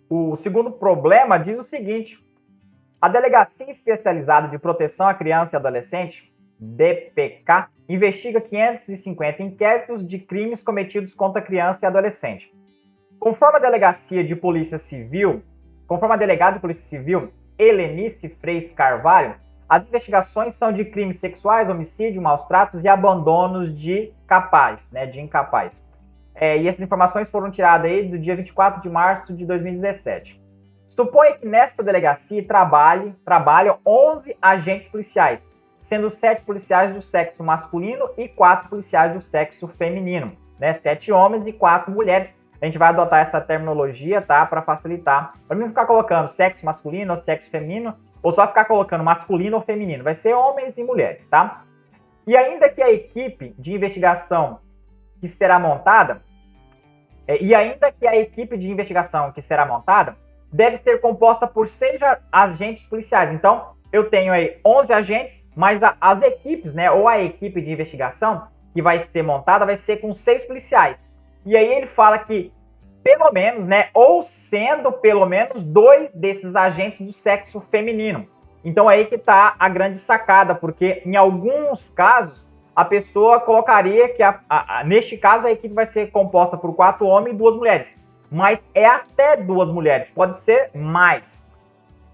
O segundo problema diz o seguinte: a Delegacia Especializada de Proteção à Criança e Adolescente, DPK, investiga 550 inquéritos de crimes cometidos contra criança e adolescente. Conforme a Delegacia de Polícia Civil, conforme a delegada de Polícia Civil, Helenice Freis Carvalho, as investigações são de crimes sexuais, homicídio, maus tratos e abandonos de incapaz. E essas informações foram tiradas aí do dia 24 de março de 2017. Suponha que nesta delegacia trabalham 11 agentes policiais, sendo 7 policiais do sexo masculino e 4 policiais do sexo feminino, né? 7 homens e 4 mulheres. A gente vai adotar essa terminologia, tá? Para facilitar. Para não ficar colocando sexo masculino ou sexo feminino, ou só ficar colocando masculino ou feminino. Vai ser homens e mulheres, tá? E ainda que a equipe de investigação que será montada, deve ser composta por 6 agentes policiais. Então, eu tenho aí 11 agentes, mas as equipes, né, ou a equipe de investigação que vai ser montada vai ser com 6 policiais. E aí ele fala que pelo menos, né, ou sendo pelo menos 2 desses agentes do sexo feminino. Então aí que está a grande sacada, porque em alguns casos a pessoa colocaria que neste caso a equipe vai ser composta por 4 homens e 2 mulheres. Mas é até 2 mulheres, pode ser mais.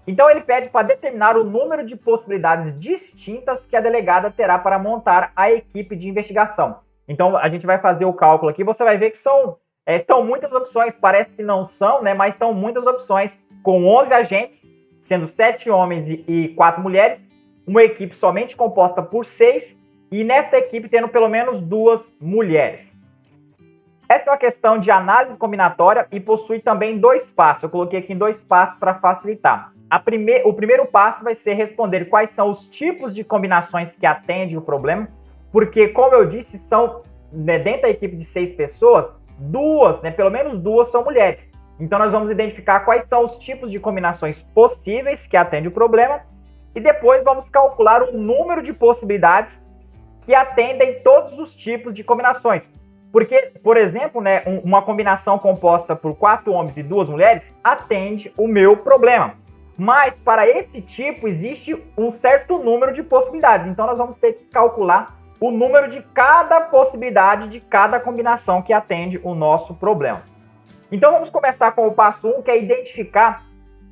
Então ele pede para determinar o número de possibilidades distintas que a delegada terá para montar a equipe de investigação. Então a gente vai fazer o cálculo aqui, você vai ver que são muitas opções, parece que não são, né, mas são muitas opções, com 11 agentes, sendo 7 homens e 4 mulheres, uma equipe somente composta por 6, e nesta equipe tendo pelo menos 2 mulheres. Esta é uma questão de análise combinatória e possui também 2 passos. Eu coloquei aqui em 2 passos para facilitar. O primeiro passo vai ser responder quais são os tipos de combinações que atendem o problema, porque, como eu disse, são, né, dentro da equipe de 6 pessoas, 2, né, pelo menos 2 são mulheres. Então, nós vamos identificar quais são os tipos de combinações possíveis que atendem o problema e depois vamos calcular o número de possibilidades que atendem todos os tipos de combinações. Porque, por exemplo, né, uma combinação composta por 4 homens e 2 mulheres atende o meu problema. Mas, para esse tipo, existe um certo número de possibilidades. Então, nós vamos ter que calcular o número de cada possibilidade de cada combinação que atende o nosso problema. Então, vamos começar com o passo 1, que é identificar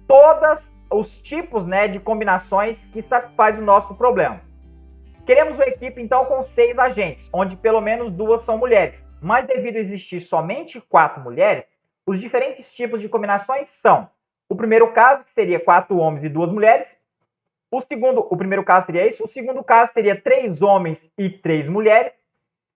todos os tipos, né, de combinações que satisfazem o nosso problema. Queremos uma equipe, então, com 6 agentes, onde pelo menos 2 são mulheres. Mas, devido a existir somente 4 mulheres, os diferentes tipos de combinações são: o primeiro caso, que seria 4 homens e 2 mulheres. O primeiro caso seria isso. O segundo caso seria 3 homens e 3 mulheres.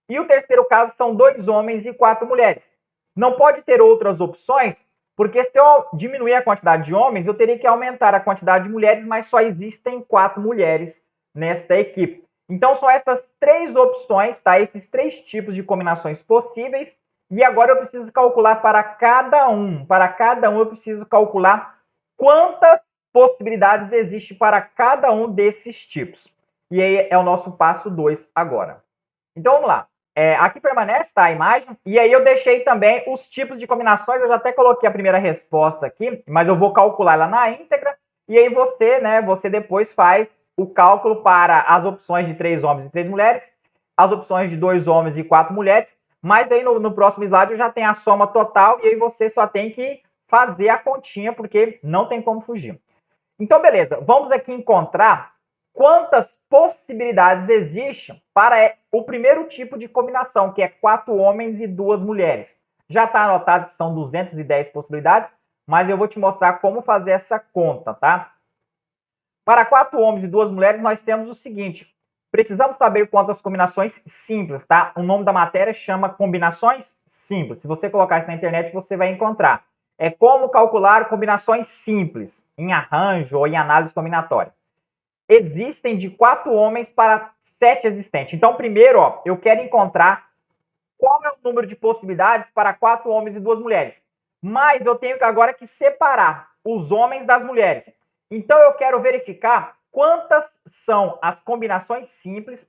E o terceiro caso são 2 homens e 4 mulheres. Não pode ter outras opções, porque se eu diminuir a quantidade de homens, eu teria que aumentar a quantidade de mulheres, mas só existem 4 mulheres nesta equipe. Então, são essas 3 opções, tá? Esses 3 tipos de combinações possíveis. E agora eu preciso calcular para cada um. Para cada um eu preciso calcular quantas possibilidades existem para cada um desses tipos. E aí é o nosso passo 2 agora. Então, vamos lá. Aqui permanece, tá, a imagem. E aí eu deixei também os tipos de combinações. Eu já até coloquei a primeira resposta aqui, mas eu vou calcular ela na íntegra. E aí você depois faz o cálculo para as opções de 3 homens e 3 mulheres, as opções de 2 homens e 4 mulheres, mas aí no próximo slide eu já tenho a soma total e aí você só tem que fazer a continha, porque não tem como fugir. Então, beleza, vamos aqui encontrar quantas possibilidades existem para o primeiro tipo de combinação, que é 4 homens e 2 mulheres. Já está anotado que são 210 possibilidades, mas eu vou te mostrar como fazer essa conta, tá? Para 4 homens e 2 mulheres, nós temos o seguinte: precisamos saber quantas combinações simples, tá? O nome da matéria chama combinações simples. Se você colocar isso na internet, você vai encontrar. É como calcular combinações simples em arranjo ou em análise combinatória. Existem de 4 homens para 7 existentes. Então, primeiro, eu quero encontrar qual é o número de possibilidades para 4 homens e 2 mulheres. Mas eu tenho agora que separar os homens das mulheres. Então, eu quero verificar quantas são as combinações simples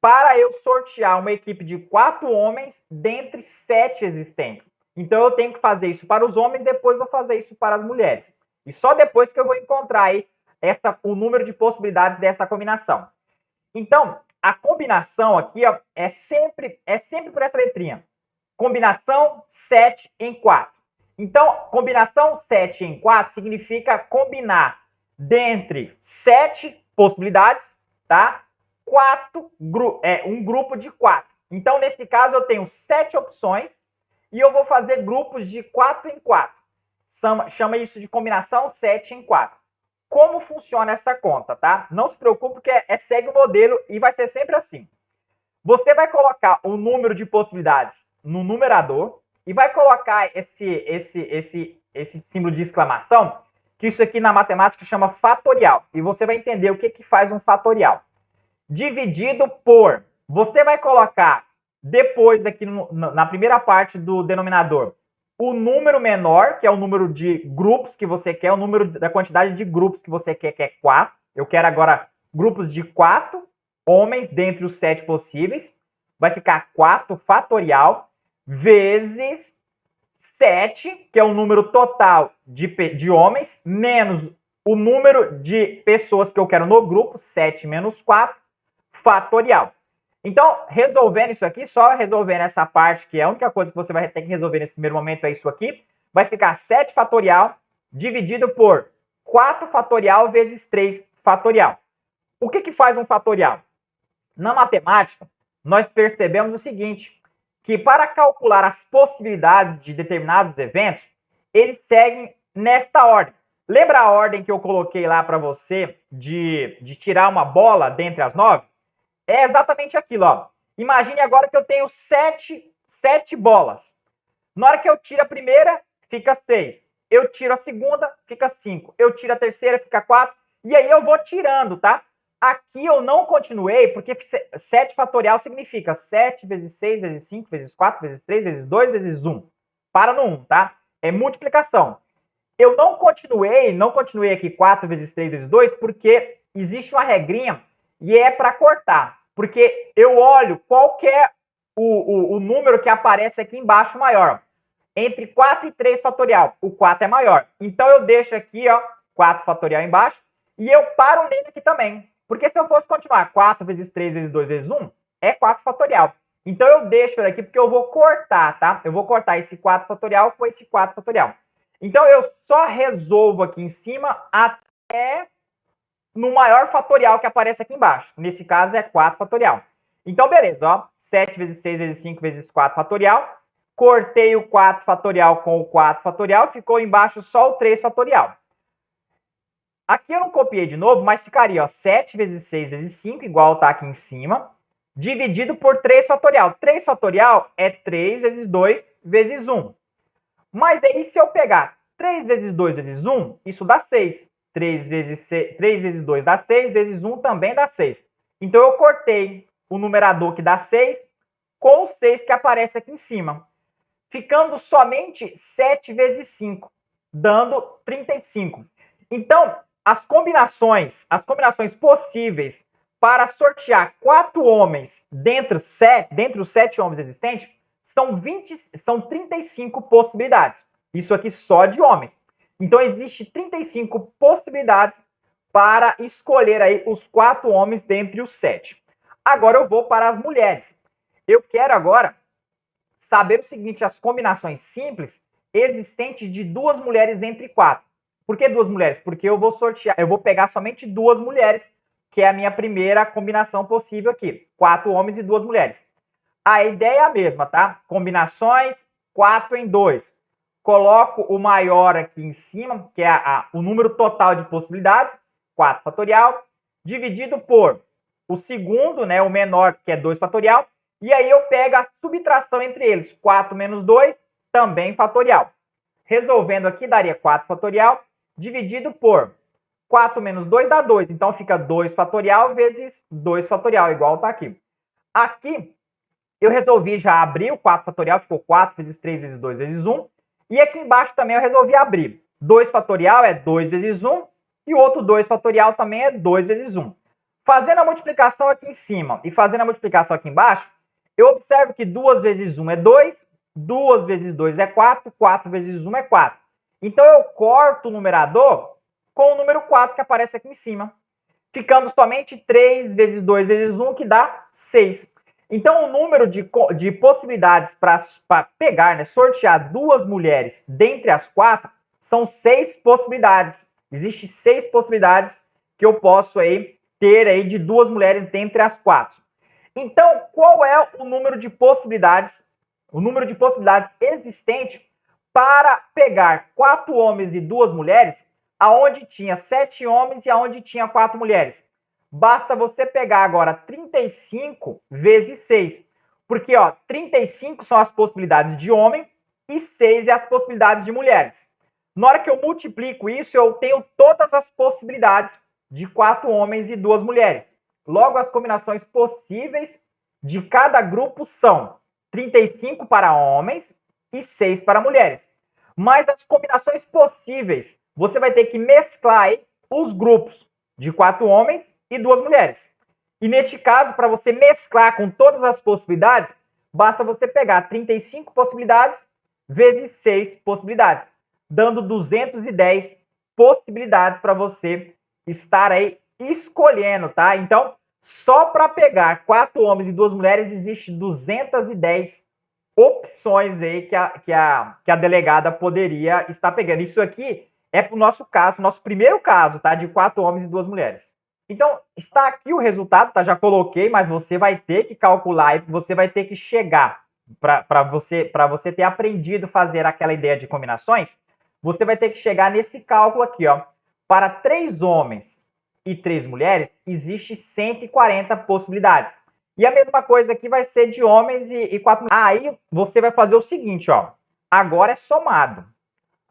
para eu sortear uma equipe de 4 homens dentre 7 existentes. Então eu tenho que fazer isso para os homens, depois vou fazer isso para as mulheres. E só depois que eu vou encontrar aí o número de possibilidades dessa combinação. Então, a combinação aqui ó, é sempre por essa letrinha. Combinação 7 em 4. Então, combinação 7 em 4 significa combinar dentre 7 possibilidades, tá? Um grupo de 4. Então, nesse caso, eu tenho 7 opções e eu vou fazer grupos de 4 em 4. Chama isso de combinação 7 em 4. Como funciona essa conta, tá? Não se preocupe, porque segue o modelo e vai ser sempre assim. Você vai colocar o número de possibilidades no numerador e vai colocar esse símbolo de exclamação, que isso aqui na matemática chama fatorial. E você vai entender o que faz um fatorial. Dividido por, você vai colocar depois aqui na primeira parte do denominador o número menor, que é o número de grupos que você quer, o número da quantidade de grupos que você quer, que é 4. Eu quero agora grupos de 4 homens dentre os 7 possíveis. Vai ficar 4 fatorial vezes 7, que é o número total de homens, menos o número de pessoas que eu quero no grupo, 7 menos 4, fatorial. Então, resolvendo isso aqui, só resolvendo essa parte, que é a única coisa que você vai ter que resolver nesse primeiro momento é isso aqui, vai ficar 7 fatorial dividido por 4 fatorial vezes 3 fatorial. O que faz um fatorial? Na matemática, nós percebemos o seguinte, que para calcular as possibilidades de determinados eventos, eles seguem nesta ordem. Lembra a ordem que eu coloquei lá para você de tirar uma bola dentre as 9? É exatamente aquilo, ó. Imagine agora que eu tenho 7 bolas. Na hora que eu tiro a primeira, fica 6. Eu tiro a segunda, fica 5. Eu tiro a terceira, fica 4. E aí eu vou tirando, tá? Aqui eu não continuei, porque 7 fatorial significa 7 vezes 6, vezes 5, vezes 4, vezes 3, vezes 2, vezes 1. Para no 1, tá? É multiplicação. Eu não continuei aqui 4 vezes 3 vezes 2, porque existe uma regrinha e é para cortar. Porque eu olho qual que é o número que aparece aqui embaixo maior. Entre 4 e 3 fatorial, o 4 é maior. Então eu deixo aqui, ó, 4 fatorial embaixo e eu paro nele aqui também. Porque se eu fosse continuar 4 vezes 3 vezes 2 vezes 1, é 4 fatorial. Então eu deixo ele aqui porque eu vou cortar, tá? Eu vou cortar esse 4 fatorial com esse 4 fatorial. Então eu só resolvo aqui em cima até no maior fatorial que aparece aqui embaixo. Nesse caso é 4 fatorial. Então beleza, ó. 7 vezes 6 vezes 5 vezes 4 fatorial. Cortei o 4 fatorial com o 4 fatorial, ficou embaixo só o 3 fatorial. Aqui eu não copiei de novo, mas ficaria ó, 7 vezes 6 vezes 5, igual está aqui em cima, dividido por 3 fatorial. 3 fatorial é 3 vezes 2 vezes 1. Mas aí se eu pegar 3 vezes 2 vezes 1, isso dá 6. 3 vezes 2 dá 6, vezes 1 também dá 6. Então eu cortei o numerador que dá 6 com o 6 que aparece aqui em cima, ficando somente 7 vezes 5, dando 35. Então, as combinações possíveis para sortear 4 homens dentre os 7 homens existentes são 35 possibilidades. Isso aqui só de homens. Então, existe 35 possibilidades para escolher aí os 4 homens dentre os 7. Agora eu vou para as mulheres. Eu quero agora saber o seguinte, as combinações simples existentes de 2 mulheres entre 4. Por que 2 mulheres? Porque eu vou pegar somente 2 mulheres, que é a minha primeira combinação possível aqui. 4 homens e 2 mulheres. A ideia é a mesma, tá? Combinações 4 em 2. Coloco o maior aqui em cima, que é o número total de possibilidades, 4 fatorial, dividido por o segundo, né, o menor, que é 2 fatorial, e aí eu pego a subtração entre eles, 4 menos 2, também fatorial. Resolvendo aqui, daria 4 fatorial, dividido por 4 menos 2 dá 2, então fica 2 fatorial vezes 2 fatorial, igual está aqui. Aqui, eu resolvi já abrir o 4 fatorial, ficou 4 vezes 3 vezes 2 vezes 1. E aqui embaixo também eu resolvi abrir. 2 fatorial é 2 vezes 1, e o outro 2 fatorial também é 2 vezes 1. Fazendo a multiplicação aqui em cima e fazendo a multiplicação aqui embaixo, eu observo que 2 vezes 1 é 2, 2 vezes 2 é 4, 4 vezes 1 é 4. Então, eu corto o numerador com o número 4 que aparece aqui em cima, ficando somente 3 vezes 2 vezes 1, que dá 6. Então, o número de possibilidades para pegar, né, sortear duas mulheres dentre as 4, são 6 possibilidades. Existem 6 possibilidades que eu posso aí ter aí de duas mulheres dentre as 4. Então, qual é o número de possibilidades? O número de possibilidades existente para pegar 4 homens e 2 mulheres, aonde tinha 7 homens e aonde tinha 4 mulheres. Basta você pegar agora 35 vezes 6. Porque, ó, 35 são as possibilidades de homem e 6 é as possibilidades de mulheres. Na hora que eu multiplico isso, eu tenho todas as possibilidades de 4 homens e 2 mulheres. Logo, as combinações possíveis de cada grupo são 35 para homens e 6 para mulheres. Mas as combinações possíveis, você vai ter que mesclar aí os grupos de 4 homens e 2 mulheres. E neste caso, para você mesclar com todas as possibilidades, basta você pegar 35 possibilidades vezes 6 possibilidades, dando 210 possibilidades para você estar aí escolhendo, tá? Então, só para pegar 4 homens e 2 mulheres, existe 210 opções aí que a delegada poderia estar pegando. Isso aqui é para o nosso caso, nosso primeiro caso, tá? De 4 homens e 2 mulheres. Então, está aqui o resultado, tá? Já coloquei, mas você vai ter que calcular e você vai ter que chegar para você ter aprendido a fazer aquela ideia de combinações, você vai ter que chegar nesse cálculo aqui, ó. Para 3 homens e 3 mulheres, existe 140 possibilidades. E a mesma coisa aqui vai ser de homens e 4 mulheres. Aí você vai fazer o seguinte, ó. Agora é somado.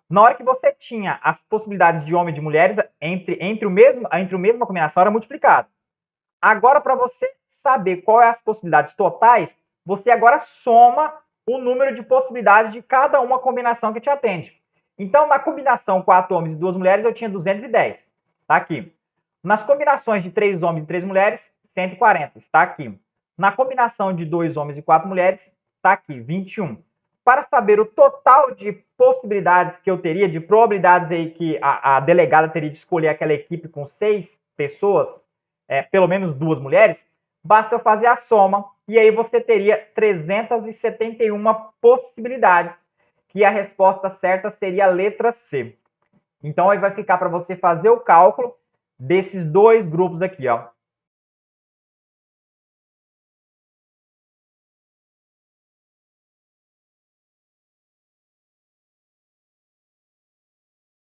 Na hora que você tinha as possibilidades de homem e de mulheres, entre a mesma combinação era multiplicado. Agora, para você saber qual é as possibilidades totais, você agora soma o número de possibilidades de cada uma combinação que te atende. Então, na combinação 4 homens e 2 mulheres, eu tinha 210. Está aqui. Nas combinações de 3 homens e 3 mulheres, 140. Está aqui. Na combinação de 2 homens e 4 mulheres, está aqui, 21. Para saber o total de possibilidades que eu teria, de probabilidades aí que a delegada teria de escolher aquela equipe com 6 pessoas, pelo menos 2 mulheres, basta eu fazer a soma e aí você teria 371 possibilidades, que a resposta certa seria a letra C. Então aí vai ficar para você fazer o cálculo desses dois grupos aqui, ó.